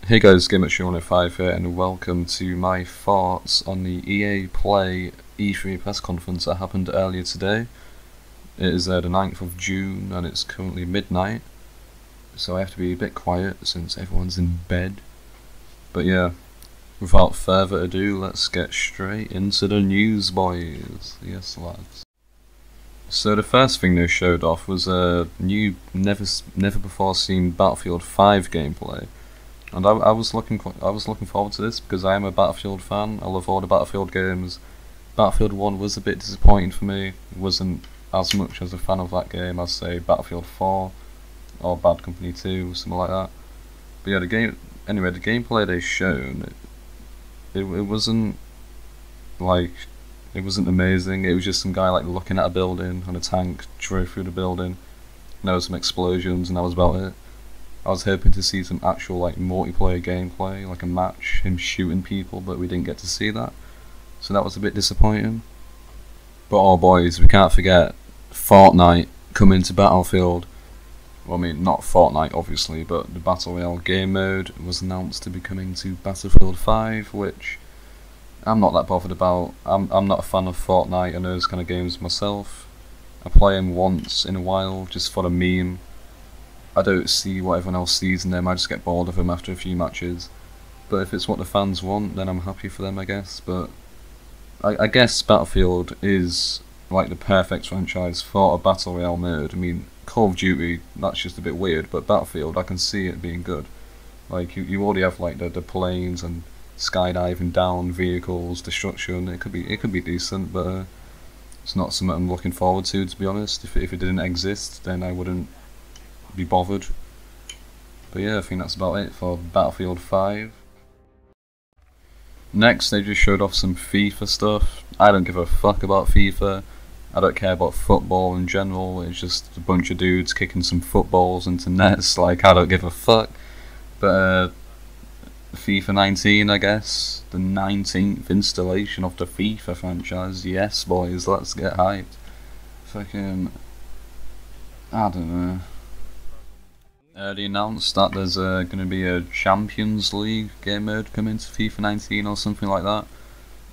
Hey guys, GameXtreme105 here, and welcome to my thoughts on the EA Play E3 press conference that happened earlier today. It is the 9th of June and it's currently midnight, so I have to be a bit quiet since everyone's in bed. But yeah, without further ado, let's get straight into the news, boys. Yes, lads. So the first thing they showed off was a new, never before seen Battlefield 5 gameplay. And I was looking forward to this because I am a Battlefield fan. I love all the Battlefield games. Battlefield 1 was a bit disappointing for me. Wasn't as much as a fan of that game as say Battlefield 4 or Bad Company 2, something like that. But yeah, the gameplay they shown, it wasn't like, it wasn't amazing. It was just some guy like looking at a building and a tank drove through the building. And there was some explosions and that was about it. I was hoping to see some actual like multiplayer gameplay, like a match, him shooting people, but we didn't get to see that. So that was a bit disappointing. But oh boys, we can't forget Fortnite coming to Battlefield. Well, I mean, not Fortnite obviously, but the Battle Royale game mode was announced to be coming to Battlefield 5, which I'm not that bothered about. I'm not a fan of Fortnite and those kind of games myself. I play them once in a while, just for the meme. I don't see what everyone else sees in them, I just get bored of them after a few matches. But if it's what the fans want, then I'm happy for them, I guess. But I guess Battlefield is like the perfect franchise for a Battle Royale mode. I mean, Call of Duty, that's just a bit weird, but Battlefield, I can see it being good. Like, you already have like the planes and skydiving down, vehicles, destruction, it could be decent, but it's not something I'm looking forward to be honest. If it didn't exist, then I wouldn't be bothered. But yeah, I think that's about it for Battlefield 5. Next, they just showed off some FIFA stuff. I don't give a fuck about FIFA. I don't care about football in general. It's just a bunch of dudes kicking some footballs into nets. Like, I don't give a fuck. But FIFA 19, I guess. The 19th installation of the FIFA franchise. Yes, boys, let's get hyped. Fucking, I don't know. They announced that there's going to be a Champions League game mode coming to FIFA 19 or something like that.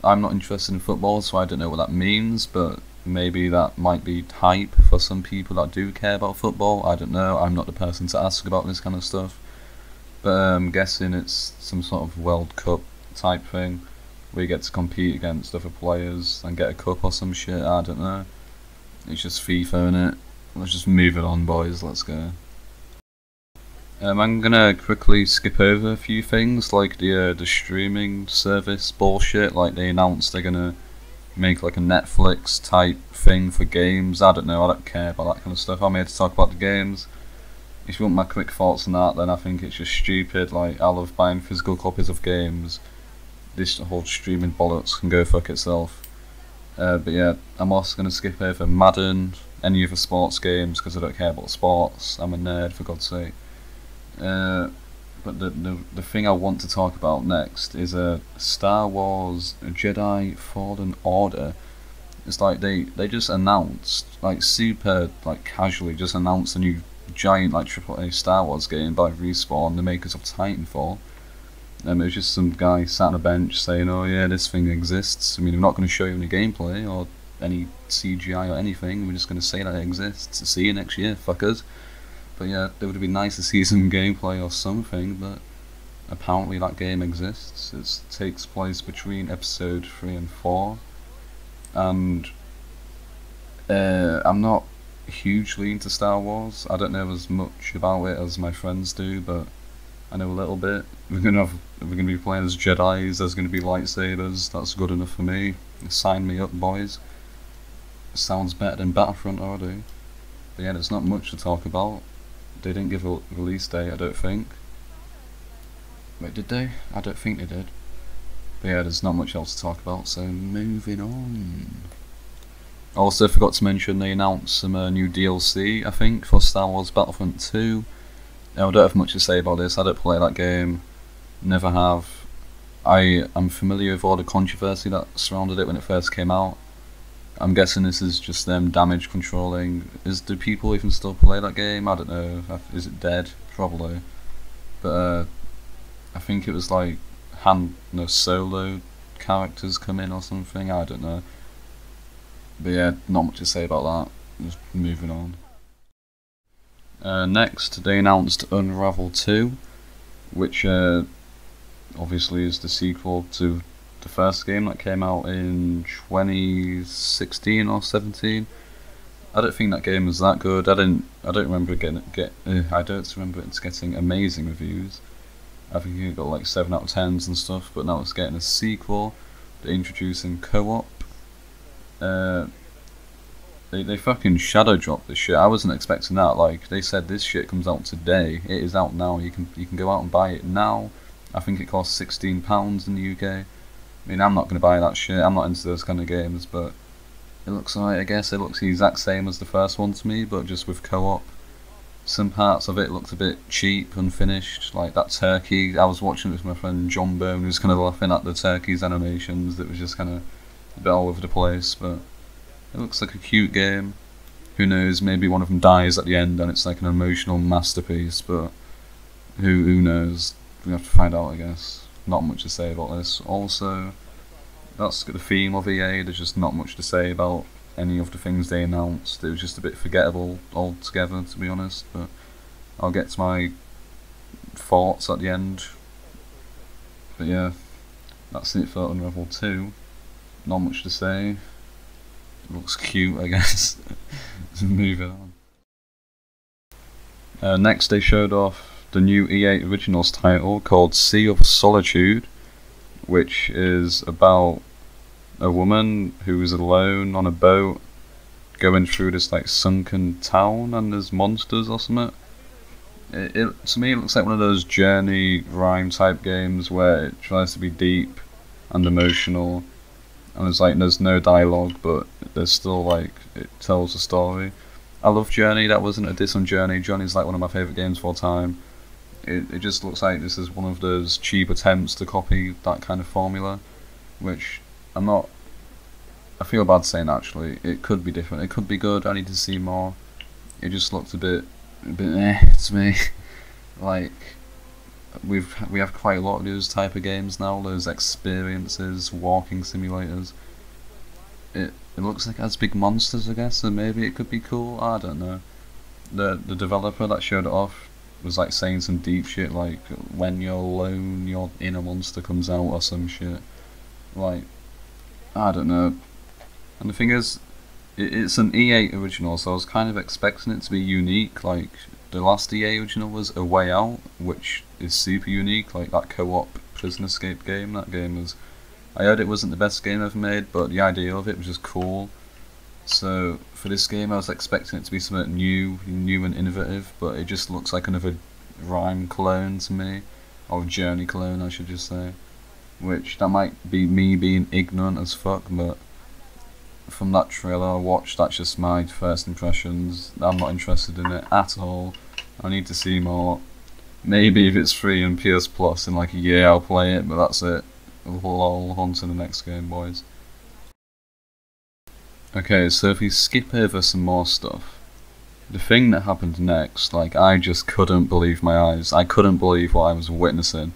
I'm not interested in football, so I don't know what that means, but maybe that might be hype for some people that do care about football. I don't know, I'm not the person to ask about this kind of stuff. But I'm guessing it's some sort of World Cup type thing, where you get to compete against other players and get a cup or some shit, I don't know. It's just FIFA, innit? Let's just move it on, boys, let's go. I'm gonna quickly skip over a few things, like the streaming service bullshit. Like, they announced they're gonna make like a Netflix type thing for games. I don't know, I don't care about that kind of stuff. I'm here to talk about the games. If you want my quick thoughts on that, then I think it's just stupid. Like, I love buying physical copies of games. This whole streaming bollocks can go fuck itself. But yeah, I'm also gonna skip over Madden, any other sports games, because I don't care about sports. I'm a nerd, for God's sake. But the thing I want to talk about next is Star Wars Jedi Fallen Order. It's like they just announced, like super like casually, just announced a new giant like AAA Star Wars game by Respawn, the makers of Titanfall. It was just some guy sat on a bench saying, "Oh yeah, this thing exists." I mean, I'm not going to show you any gameplay or any CGI or anything. We're just going to say that it exists. See you next year, fuckers. But yeah, it would be nice to see some gameplay or something, but apparently that game exists. It takes place between episode 3 and 4, and I'm not hugely into Star Wars. I don't know as much about it as my friends do, but I know a little bit. We're gonna be playing as Jedis, there's gonna be lightsabers, that's good enough for me. Sign me up, boys. Sounds better than Battlefront already. But yeah, there's not much to talk about. They didn't give a release date, I don't think. Wait, did they? I don't think they did. But yeah, there's not much else to talk about, so moving on. Also forgot to mention they announced some new DLC, I think, for Star Wars Battlefront 2. I don't have much to say about this, I don't play that game. Never have. I am familiar with all the controversy that surrounded it when it first came out. I'm guessing this is just them damage controlling. Do people even still play that game? I don't know. Is it dead? Probably. But I think it was like solo characters come in or something. I don't know. But yeah, not much to say about that. Just moving on. Next, they announced Unravel 2, which obviously is the sequel to the first game that came out in 2016 or 17. I don't think that game was that good. I don't remember I don't remember it getting amazing reviews. I think it got like 7 out of 10s and stuff. But now it's getting a sequel. They're introducing co-op. They fucking shadow dropped this shit. I wasn't expecting that. Like, they said this shit comes out today. It is out now. You can go out and buy it now. I think it costs £16 in the UK. I mean, I'm not gonna buy that shit. I'm not into those kind of games, but it looks alright. I guess it looks the exact same as the first one to me, but just with co-op. Some parts of it looked a bit cheap, unfinished. Like that turkey. I was watching it with my friend John Byrne, who was kind of laughing at the turkey's animations. It was just kind of a bit all over the place, but it looks like a cute game. Who knows, maybe one of them dies at the end and it's like an emotional masterpiece, but who knows? We have to find out, I guess. Not much to say about this. Also, that's the theme of EA, there's just not much to say about any of the things they announced. It was just a bit forgettable altogether, to be honest, but I'll get to my thoughts at the end. But yeah, that's it for Unravel 2. Not much to say. Looks cute, I guess. Moving on. Next, they showed off the new EA Originals title called Sea of Solitude, which is about a woman who is alone on a boat going through this like sunken town, and there's monsters or something. To me, it looks like one of those Journey rhyme type games where it tries to be deep and emotional. And there's no dialogue, but there's still like, it tells a story. I love Journey. That wasn't a diss on Journey. Journey's like one of my favourite games of all time. It just looks like this is one of those cheap attempts to copy that kind of formula, which I feel bad saying actually. It could be different. It could be good. I need to see more. It just looked a bit to me. Like, we have quite a lot of those type of games now, those experiences, walking simulators. It looks like it has big monsters, I guess, and maybe it could be cool. I don't know. The developer that showed it off was like saying some deep shit, like when you're alone, your inner monster comes out or some shit. Like, I don't know. And the thing is, it's an EA original, so I was kind of expecting it to be unique. Like, the last EA original was A Way Out, which is super unique, like that co-op prison escape game. That game was, I heard it wasn't the best game ever made, but the idea of it was just cool. So for this game I was expecting it to be something new and innovative, but it just looks like another Rhyme clone to me, or Journey clone I should just say, which that might be me being ignorant as fuck, but from that trailer I watched, that's just my first impressions. I'm not interested in it at all. I need to see more. Maybe if it's free and PS Plus in like a year I'll play it, but that's it. Lol, on to the next game, boys. Okay, so if we skip over some more stuff, the thing that happened next, like, I just couldn't believe my eyes. I couldn't believe what I was witnessing.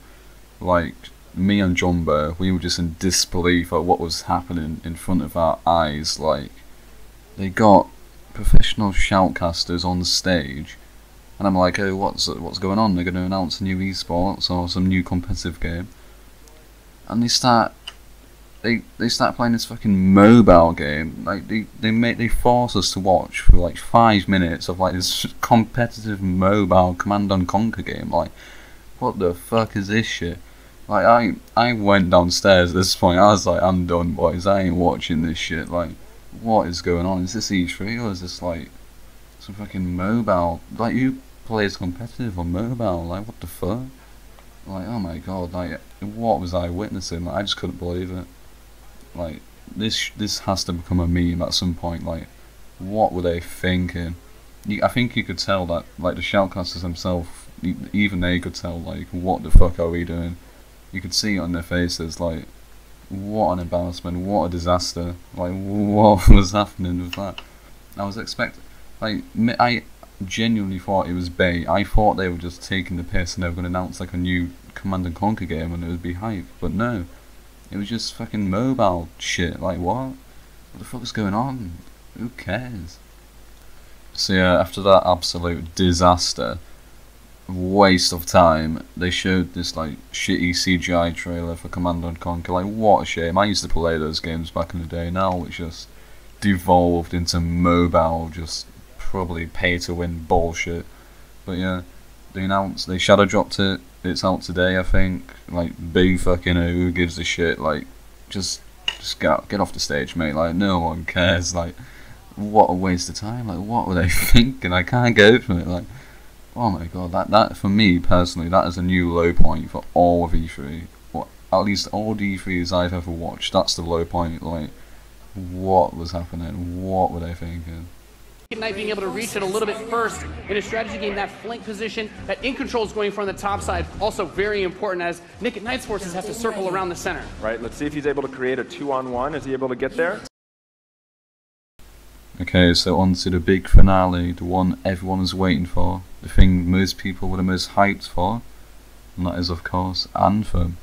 Like, me and Jumbo, we were just in disbelief at what was happening in front of our eyes. Like, they got professional shoutcasters on the stage, and I'm like, oh, what's going on? They're going to announce a new esports or some new competitive game, and they start playing this fucking mobile game. Like, they force us to watch for like 5 minutes of like this competitive mobile Command and Conquer game. Like, what the fuck is this shit? Like, I went downstairs at this point. I was like, I'm done, boys. I ain't watching this shit. Like, what is going on? Is this E3 or is this like some fucking mobile? Like, who plays competitive on mobile? Like, what the fuck? Like, oh my god, like, what was I witnessing? Like, I just couldn't believe it. Like, this has to become a meme at some point. Like, what were they thinking? I think you could tell that, like, the shoutcasters themselves, even they could tell, like, what the fuck are we doing? You could see it on their faces, like, what an embarrassment, what a disaster. Like, what was happening with that? I was expecting, like, I genuinely thought it was bait. I thought they were just taking the piss and they were going to announce like a new Command and Conquer game and it would be hype, but no. It was just fucking mobile shit, like what? What the fuck is going on? Who cares? So yeah, after that absolute disaster, waste of time, they showed this like shitty CGI trailer for Command and Conquer. Like what a shame. I used to play those games back in the day. Now it's just devolved into mobile, just probably pay to win bullshit. But yeah, they shadow dropped it. It's out today, I think. Like, big fucking who gives a shit? Like, just get off the stage, mate. Like, no one cares. Like, what a waste of time. Like, what were they thinking? I can't go from it. Like, oh my god, that for me personally, that is a new low point for all of E3. What, at least all the E3s I've ever watched. That's the low point. Like, what was happening? What were they thinking? Knight being able to reach it a little bit first in a strategy game. That flank position, that in control is going from the top side, also very important as Nick at Knight's forces have to circle around the center. Right, let's see if he's able to create a 2-on-1. Is he able to get there? Okay, so on to the big finale, the one everyone is waiting for, the thing most people were the most hyped for, and that is of course Anthem.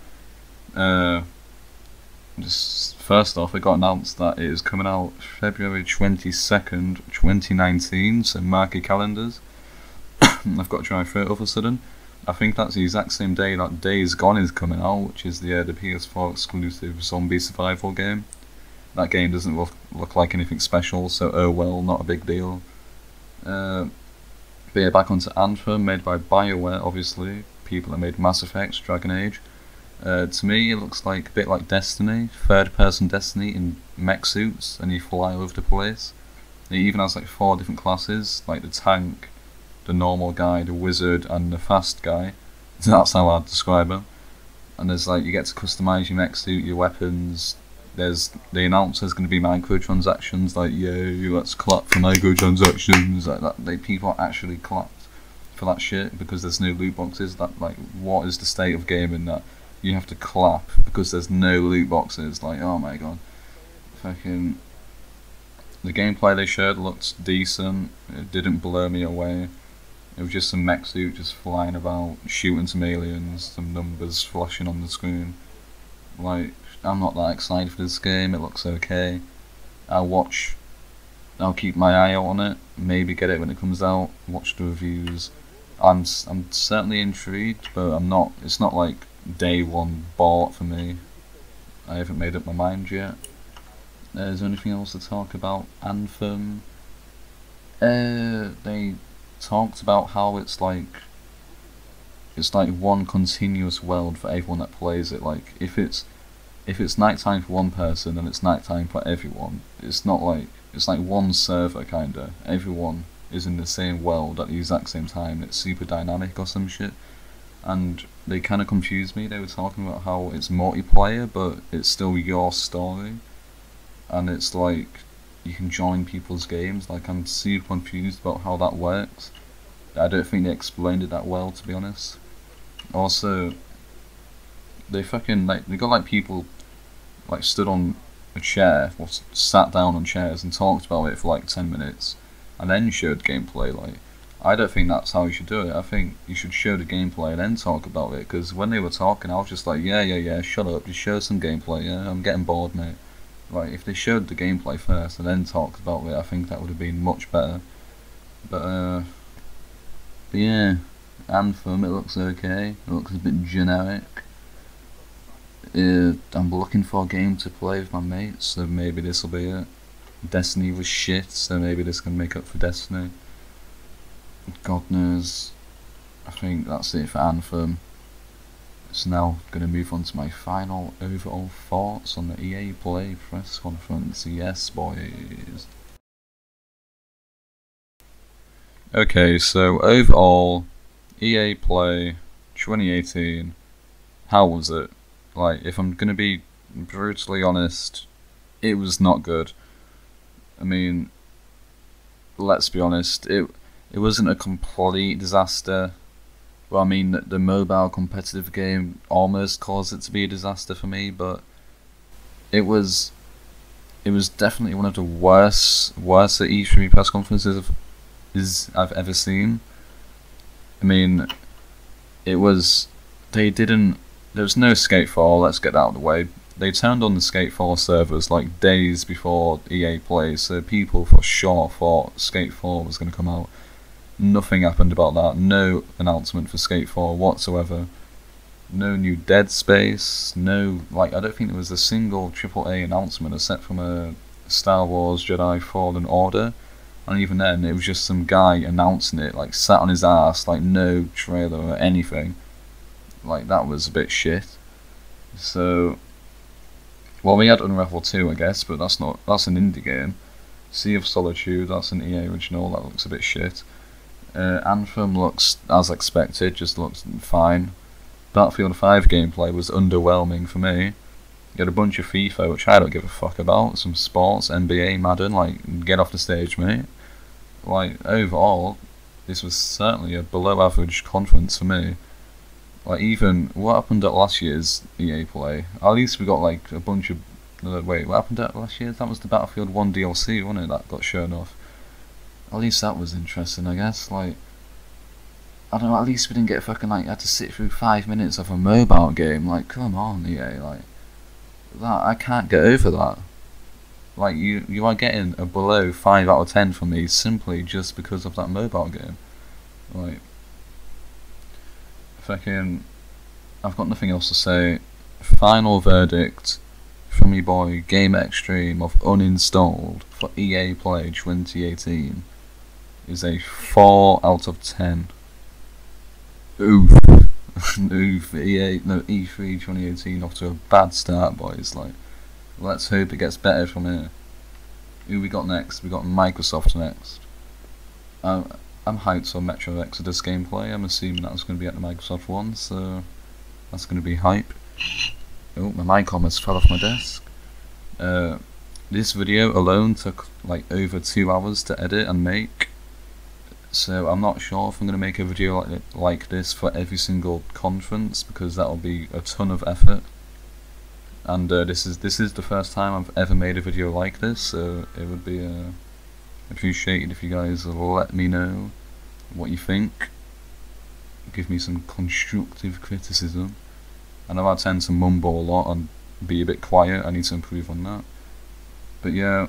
Just first off, it got announced that it is coming out February 22nd, 2019, so mark your calendars. I've got to try through it all of a sudden. I think that's the exact same day that Days Gone is coming out, which is the PS4 exclusive zombie survival game. That game doesn't look like anything special, so oh well, not a big deal. But yeah, back onto Anthem, made by BioWare, obviously, people that made Mass Effect, Dragon Age. To me, it looks like a bit like Destiny, third-person Destiny in mech suits, and you fly over the place. It even has like 4 different classes, like the tank, the normal guy, the wizard, and the fast guy. That's how I'd describe them. And there's like, you get to customize your mech suit, your weapons. They announced there's going to be microtransactions, like yay, let's clap for microtransactions, like that. People actually clapped for that shit because there's no loot boxes. That, like, what is the state of gaming that you have to clap because there's no loot boxes? Like, oh my god. Fucking, the gameplay they showed looked decent. It didn't blow me away. It was just some mech suit just flying about, shooting some aliens, some numbers flashing on the screen. Like, I'm not that excited for this game. It looks okay. I'll keep my eye out on it. Maybe get it when it comes out. Watch the reviews. I'm certainly intrigued, but I'm not. It's not like day one bought for me. I haven't made up my mind yet. Is there anything else to talk about? Anthem. They talked about how it's like one continuous world for everyone that plays it. Like, if it's nighttime for one person, then it's nighttime for everyone. It's not like, it's like one server kinda. Everyone is in the same world at the exact same time. It's super dynamic or some shit. And they kinda confused me. They were talking about how it's multiplayer, but it's still your story. And it's like, you can join people's games. Like, I'm super confused about how that works. I don't think they explained it that well, to be honest. Also, they fucking, like, they got like people like stood on a chair or sat down on chairs and talked about it for like 10 minutes and then showed gameplay. Like, I don't think that's how you should do it. I think you should show the gameplay and then talk about it, because when they were talking I was just like, yeah, shut up, just show some gameplay. Yeah, I'm getting bored, mate. Like, if they showed the gameplay first and then talked about it, I think that would have been much better. But yeah, Anthem, it looks okay. It looks a bit generic. I'm looking for a game to play with my mates, so maybe this will be it. Destiny was shit, so maybe this can make up for Destiny. God knows. I think that's it for Anthem. So now going to move on to my final overall thoughts on the EA Play press conference. Yes, boys. Okay, so overall, EA Play 2018, how was it? Like, if I'm gonna be brutally honest, it was not good. I mean, let's be honest, it wasn't a complete disaster. Well, I mean, the mobile competitive game almost caused it to be a disaster for me, but it was definitely one of the worst E3 press conferences I've ever seen. I mean, it was they didn't. There was no Skatefall. Let's get that out of the way. They turned on the Skatefall servers like days before EA Play, so people for sure thought Skatefall was going to come out. Nothing happened about that. No announcement for Skatefall whatsoever. No new Dead Space. No, like, I don't think there was a single AAA announcement except from a Star Wars Jedi Fallen Order, and even then it was just some guy announcing it, like sat on his ass, like no trailer or anything. Like, that was a bit shit. So, well, we had Unravel 2, I guess, but that's an indie game. Sea of Solitude, that's an EA original, that looks a bit shit. Anthem looks as expected, just looks fine. Battlefield 5 gameplay was underwhelming for me. You had a bunch of FIFA, which I don't give a fuck about, some sports, NBA, Madden, like, get off the stage, mate. Like, overall, this was certainly a below average conference for me. Like, even, what happened at last year's EA Play? At least we got, like, a bunch of, wait, what happened at last year's? That was the Battlefield 1 DLC, wasn't it, that got shown off? At least that was interesting, I guess, like, I don't know, at least we didn't get fucking, like, had to sit through 5 minutes of a mobile game, like, come on, EA, like, that, I can't get over that. Like, you are getting a below 5 out of 10 from me simply just because of that mobile game. Like, fucking, I've got nothing else to say. Final verdict from your boy Game Extreme of uninstalled for EA Play 2018 is a 4 out of 10. Oof. Oof. E3 2018 off to a bad start, boys. Like, let's hope it gets better from here. Who we got next? We got Microsoft next. I'm hyped for Metro Exodus gameplay. I'm assuming that's going to be at the Microsoft one, so that's going to be hype. Oh, my mic almost fell off my desk. This video alone took like over 2 hours to edit and make, so I'm not sure if I'm going to make a video like this for every single conference, because that'll be a ton of effort. And this is the first time I've ever made a video like this, so it would be appreciated if you guys let me know what you think. Give me some constructive criticism. I know I tend to mumble a lot and be a bit quiet. I need to improve on that. But yeah,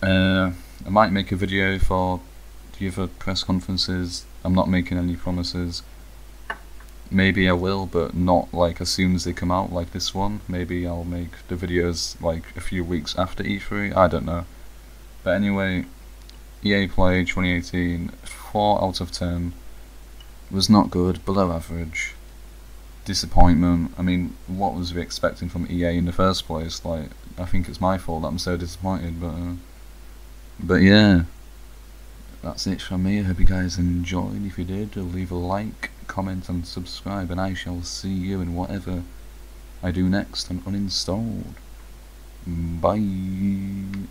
I might make a video for the other press conferences. I'm not making any promises. Maybe I will, but not like as soon as they come out, like this one. Maybe I'll make the videos like a few weeks after E3, I don't know. But anyway, EA Play 2018, 4 out of 10. Was not good, below average. Disappointment. I mean, what was we expecting from EA in the first place? Like, I think it's my fault that I'm so disappointed, but yeah. That's it from me. I hope you guys enjoyed. If you did, leave a like, comment and subscribe, and I shall see you in whatever I do next on Uninstalled. Bye.